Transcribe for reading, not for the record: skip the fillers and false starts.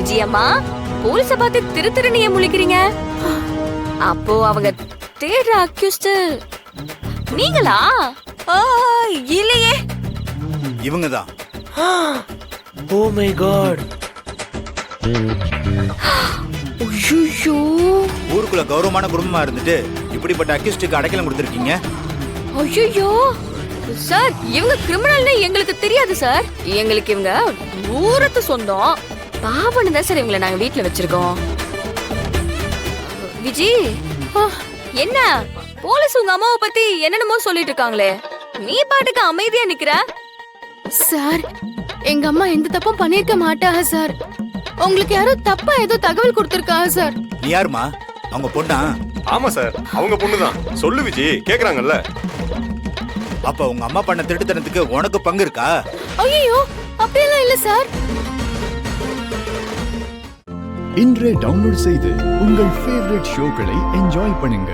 விஜயம்மா, போலீஸ பார்த்து திரு திருன்னு ஏன் முழிக்கிறீங்க? அப்போ அவங்க தேடுற அக்யூஸ்ட் நீங்களா? இல்லையே. இவங்கதான். Oh my god. ஐயோ, ஊருக்குள்ள கௌரவமான குடும்பமா இருந்துட்டு இப்படிப்பட்ட அக்யூஸ்டுக்கு அடைக்கலம் கொடுத்திருக்கீங்க. ஐயோ சார், இவங்க கிரிமினல்னு எங்களுக்கு தெரியாது சார். எங்களுக்கு இவங்க தூரத்து சொந்தம். பாவன்னு தான் சார் இவங்களை நாங்க வீட்டுல வச்சிருக்கோம். விஜி, என்ன போலீஸ் உங்க அம்மாவை பத்தி என்னென்னமோ சொல்லிட்டு இருக்காங்களே, நீ பாட்டுக்கு அமைதியா நிக்கிற? சார், எங்க அம்மா எந்த தப்பும் பண்ணிருக்க மாட்டாங்க சார். உங்களுக்கு யாரோ தப்பா ஏதோ தகவல் கொடுத்திருக்காங்க சார். நீ யாருமா? அவங்க பொண்ணா? ஆமா சார், அவங்க பொண்ணுதான். சொல்லு விஜி, கேக்குறாங்கல்ல. அப்ப உங்க அம்மா பண்ண திருட்டுத்தனத்துக்கு உனக்கு பங்கு இருக்கா? ஐயோ, அப்படியெல்லாம் இல்ல சார். இன்றே டவுன்லோட் செய்து உங்கள் ஃபேவரட் ஷோக்களை என்ஜாய் பண்ணுங்க.